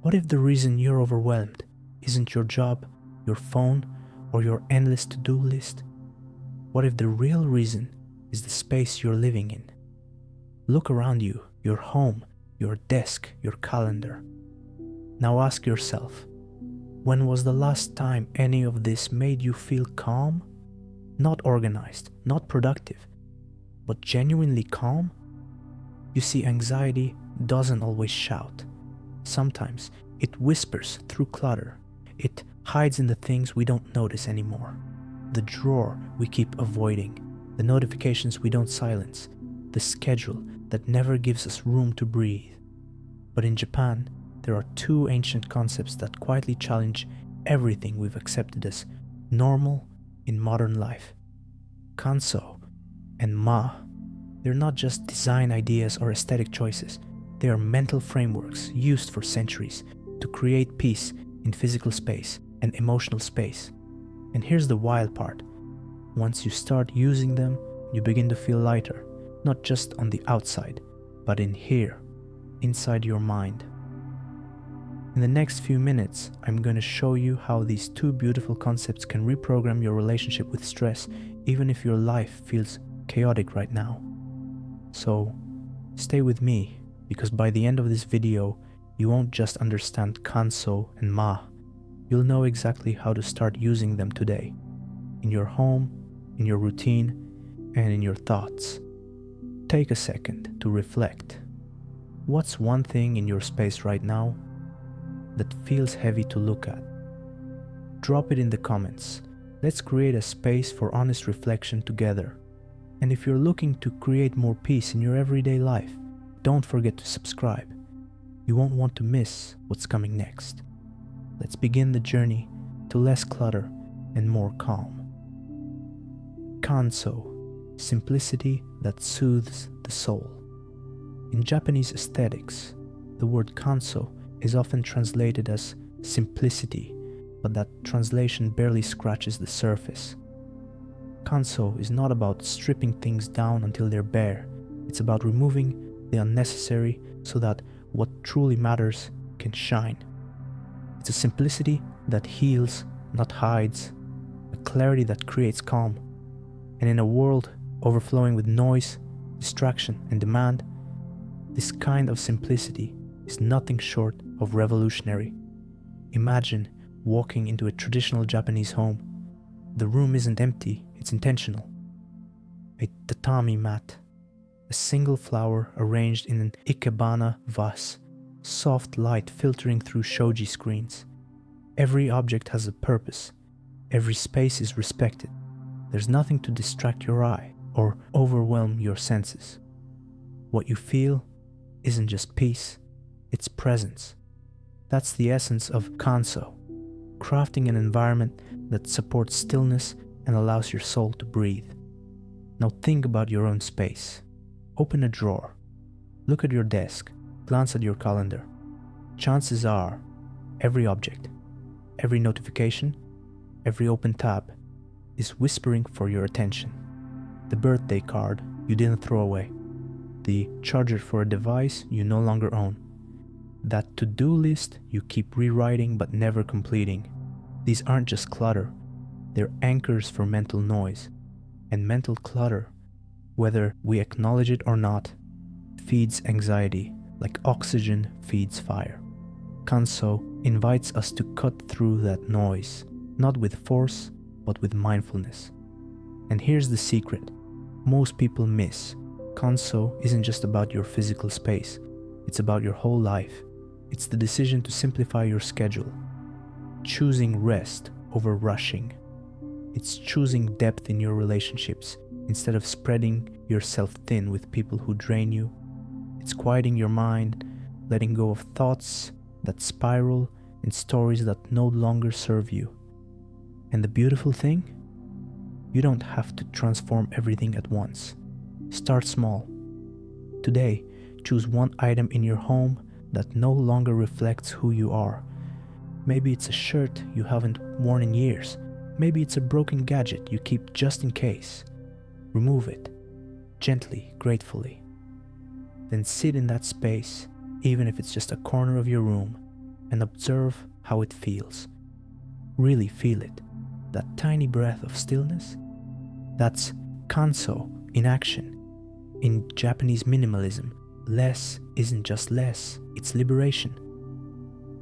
What if the reason you're overwhelmed isn't your job, your phone, or your endless to-do list? What if the real reason is the space you're living in? Look around you, your home, your desk, your calendar. Now ask yourself, when was the last time any of this made you feel calm? Not organized, not productive, but genuinely calm? You see, anxiety doesn't always shout. Sometimes it whispers through clutter. It hides in the things we don't notice anymore. The drawer we keep avoiding, the notifications we don't silence, the schedule that never gives us room to breathe. But in Japan, there are two ancient concepts that quietly challenge everything we've accepted as normal in modern life. Kanso and Ma. They're not just design ideas or aesthetic choices. They are mental frameworks used for centuries to create peace in physical space and emotional space. And here's the wild part. Once you start using them, you begin to feel lighter, not just on the outside, but in here, inside your mind. In the next few minutes, I'm going to show you how these two beautiful concepts can reprogram your relationship with stress, even if your life feels chaotic right now. So, stay with me, because by the end of this video, you won't just understand Kanso and Ma. You'll know exactly how to start using them today, in your home, in your routine, and in your thoughts. Take a second to reflect. What's one thing in your space right now that feels heavy to look at? Drop it in the comments. Let's create a space for honest reflection together. And if you're looking to create more peace in your everyday life, don't forget to subscribe. You won't want to miss what's coming next. Let's begin the journey to less clutter and more calm. Kanso, simplicity that soothes the soul. In Japanese aesthetics, the word kanso is often translated as simplicity, but that translation barely scratches the surface. Kanso is not about stripping things down until they're bare. It's about removing the unnecessary so that what truly matters can shine. It's a simplicity that heals, not hides, a clarity that creates calm. And in a world overflowing with noise, distraction, and demand, this kind of simplicity is nothing short of revolutionary. Imagine walking into a traditional Japanese home. The room isn't empty, it's intentional. A tatami mat, a single flower arranged in an ikebana vase, soft light filtering through shoji screens. Every object has a purpose. Every space is respected. There's nothing to distract your eye or overwhelm your senses. What you feel isn't just peace, it's presence. That's the essence of Kanso, crafting an environment that supports stillness and allows your soul to breathe. Now think about your own space. Open a drawer. Look at your desk. Glance at your calendar. Chances are, every object, every notification, every open tab is whispering for your attention. The birthday card you didn't throw away. The charger for a device you no longer own. That to-do list you keep rewriting but never completing. These aren't just clutter. They're anchors for mental noise. And mental clutter, whether we acknowledge it or not, feeds anxiety like oxygen feeds fire. Kanso invites us to cut through that noise, not with force, but with mindfulness. And here's the secret most people miss. Kanso isn't just about your physical space, it's about your whole life. It's the decision to simplify your schedule, choosing rest over rushing. It's choosing depth in your relationships instead of spreading yourself thin with people who drain you. It's quieting your mind, letting go of thoughts that spiral and stories that no longer serve you. And the beautiful thing? You don't have to transform everything at once. Start small. Today, choose one item in your home that no longer reflects who you are. Maybe it's a shirt you haven't worn in years. Maybe it's a broken gadget you keep just in case. Remove it, gently, gratefully. Then sit in that space, even if it's just a corner of your room, and observe how it feels. Really feel it. That tiny breath of stillness. That's Kanso in action. In Japanese minimalism, less isn't just less, it's liberation.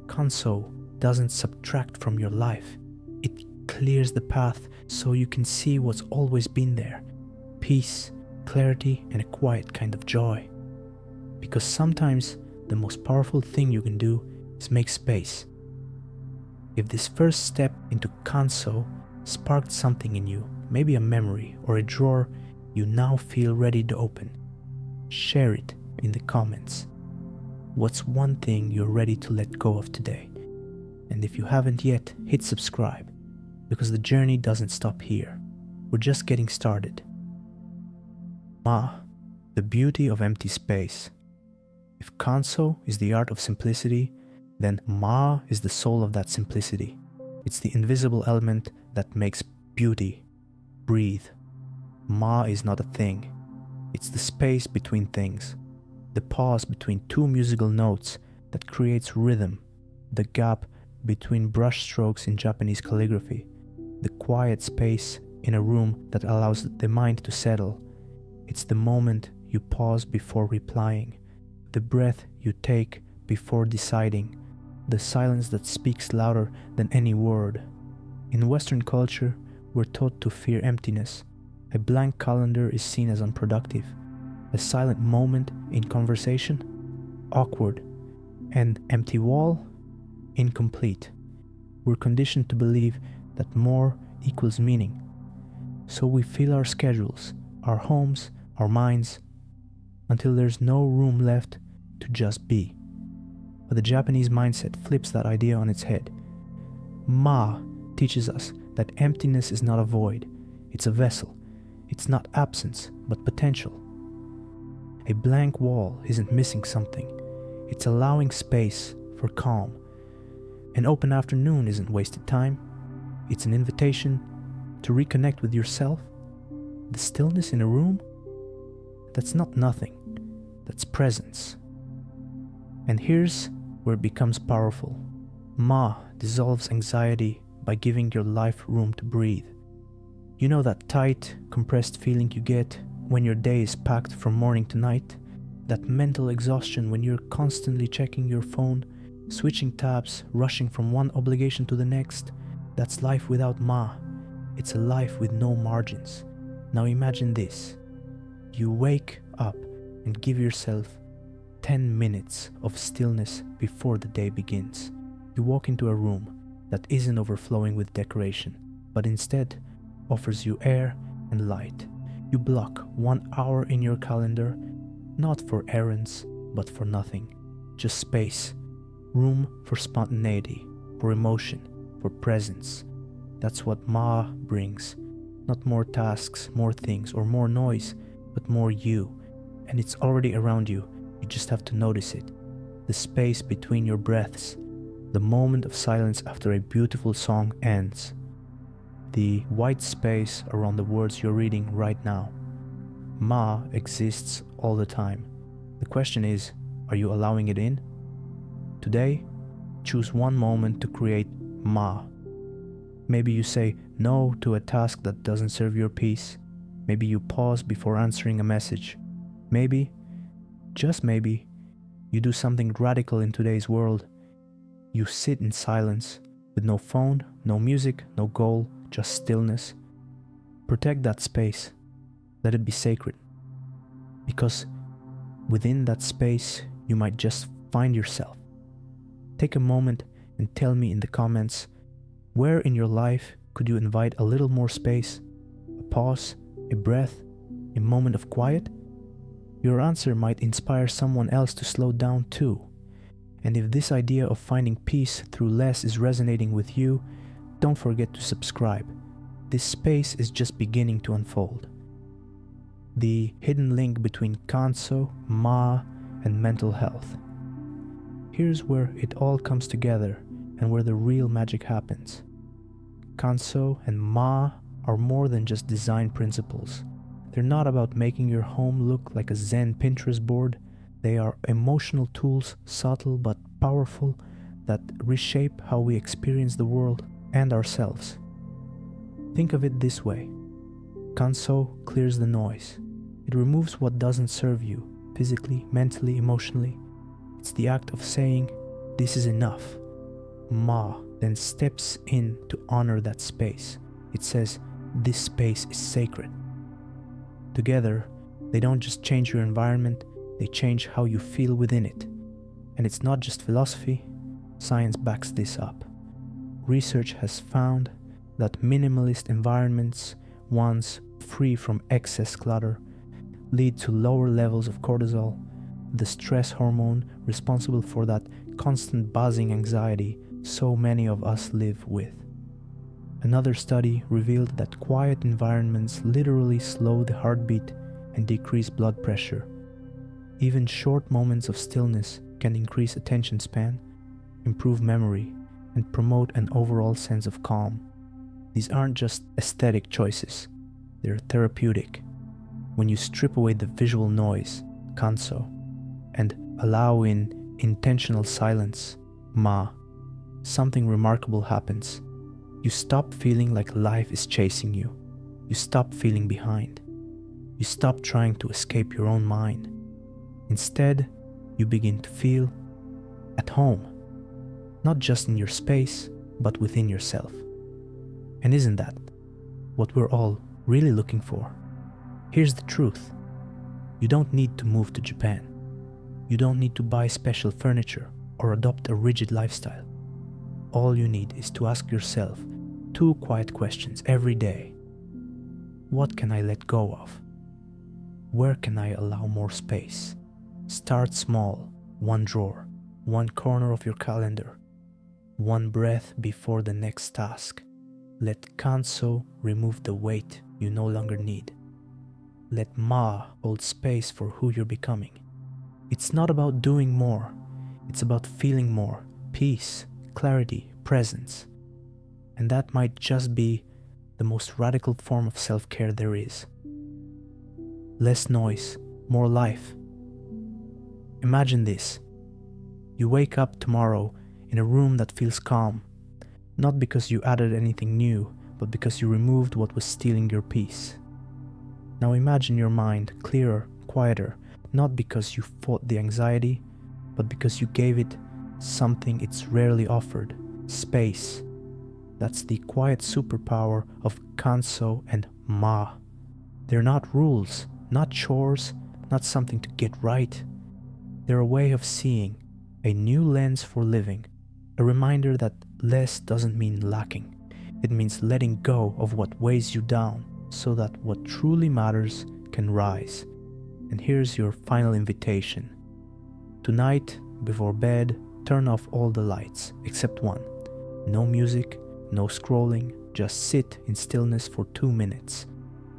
Kanso doesn't subtract from your life. It clears the path so you can see what's always been there. Peace, clarity, and a quiet kind of joy. Because sometimes the most powerful thing you can do is make space. If this first step into Kanso sparked something in you, maybe a memory or a drawer you now feel ready to open, share it in the comments. What's one thing you're ready to let go of today? And if you haven't yet, hit subscribe, because the journey doesn't stop here. We're just getting started. Ma, the beauty of empty space. If Kanso is the art of simplicity, then Ma is the soul of that simplicity. It's the invisible element that makes beauty breathe. Ma is not a thing. It's the space between things, the pause between two musical notes that creates rhythm, the gap between brush strokes in Japanese calligraphy, the quiet space in a room that allows the mind to settle. It's the moment you pause before replying, the breath you take before deciding, the silence that speaks louder than any word. In Western culture, we're taught to fear emptiness. A blank calendar is seen as unproductive. A silent moment in conversation, awkward. An empty wall, incomplete. We're conditioned to believe that more equals meaning. So we fill our schedules, our homes, our minds, until there's no room left to just be. But the Japanese mindset flips that idea on its head. Ma teaches us that emptiness is not a void, it's a vessel. It's not absence, but potential. A blank wall isn't missing something, it's allowing space for calm. An open afternoon isn't wasted time, it's an invitation to reconnect with yourself. The stillness in a room, that's not nothing, that's presence. And here's where it becomes powerful. Ma dissolves anxiety by giving your life room to breathe. You know that tight, compressed feeling you get when your day is packed from morning to night? That mental exhaustion when you're constantly checking your phone, switching tabs, rushing from one obligation to the next? That's life without Ma. It's a life with no margins. Now imagine this. You wake up and give yourself 10 minutes of stillness before the day begins. You walk into a room that isn't overflowing with decoration, but instead offers you air and light. You block 1 hour in your calendar, not for errands, but for nothing. Just space, room for spontaneity, for emotion, for presence. That's what Ma brings. Not more tasks, more things, or more noise, but more you. And it's already around you. You just have to notice it. The space between your breaths. The moment of silence after a beautiful song ends. The white space around the words you're reading right now. Ma exists all the time. The question is, are you allowing it in? Today, choose one moment to create Ma. Maybe you say no to a task that doesn't serve your peace. Maybe you pause before answering a message. Maybe, just maybe, you do something radical in today's world. You sit in silence, with no phone, no music, no goal, just stillness. Protect that space. Let it be sacred. Because within that space, you might just find yourself. Take a moment and tell me in the comments, where in your life could you invite a little more space? A pause, a breath, a moment of quiet? Your answer might inspire someone else to slow down too. And if this idea of finding peace through less is resonating with you, don't forget to subscribe. This space is just beginning to unfold. The hidden link between Kanso, Ma, and mental health. Here's where it all comes together and where the real magic happens. Kanso and Ma are more than just design principles. They're not about making your home look like a Zen Pinterest board. They are emotional tools, subtle but powerful, that reshape how we experience the world and ourselves. Think of it this way. Kanso clears the noise. It removes what doesn't serve you, physically, mentally, emotionally. It's the act of saying, "This is enough." Ma then steps in to honor that space. It says, "This space is sacred." Together, they don't just change your environment, they change how you feel within it. And it's not just philosophy, science backs this up. Research has found that minimalist environments, ones free from excess clutter, lead to lower levels of cortisol, the stress hormone responsible for that constant buzzing anxiety so many of us live with. Another study revealed that quiet environments literally slow the heartbeat and decrease blood pressure. Even short moments of stillness can increase attention span, improve memory, and promote an overall sense of calm. These aren't just aesthetic choices, they're therapeutic. When you strip away the visual noise, Kanso, and allow in intentional silence, Ma, something remarkable happens. You stop feeling like life is chasing you. You stop feeling behind. You stop trying to escape your own mind. Instead, you begin to feel at home, not just in your space, but within yourself. And isn't that what we're all really looking for? Here's the truth. You don't need to move to Japan. You don't need to buy special furniture or adopt a rigid lifestyle. All you need is to ask yourself 2 quiet questions every day. What can I let go of? Where can I allow more space? Start small, 1 drawer, 1 corner of your calendar, 1 breath before the next task. Let Kanso remove the weight you no longer need. Let Ma hold space for who you're becoming. It's not about doing more, it's about feeling more, peace, clarity, presence. And that might just be the most radical form of self-care there is. Less noise, more life. Imagine this. You wake up tomorrow in a room that feels calm, not because you added anything new, but because you removed what was stealing your peace. Now imagine your mind clearer, quieter, not because you fought the anxiety, but because you gave it something it's rarely offered, space. That's the quiet superpower of Kanso and Ma. They're not rules, not chores, not something to get right. They're a way of seeing, a new lens for living, a reminder that less doesn't mean lacking. It means letting go of what weighs you down so that what truly matters can rise. And here's your final invitation. Tonight, before bed, turn off all the lights except one. No music, no scrolling, just sit in stillness for 2 minutes.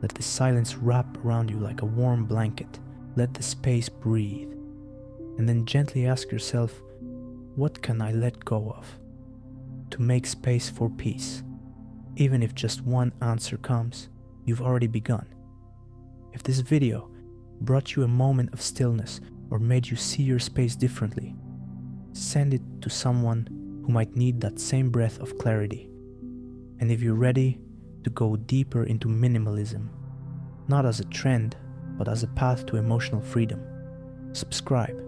Let the silence wrap around you like a warm blanket. Let the space breathe. And then gently ask yourself, what can I let go of? To make space for peace. Even if just one answer comes, you've already begun. If this video brought you a moment of stillness or made you see your space differently, send it to someone who might need that same breath of clarity. And if you're ready to go deeper into minimalism, not as a trend, but as a path to emotional freedom, subscribe.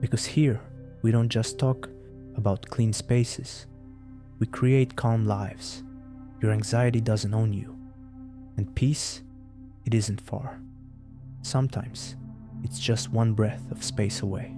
Because here, we don't just talk about clean spaces, we create calm lives. Your anxiety doesn't own you. And peace, it isn't far. Sometimes, it's just one breath of space away.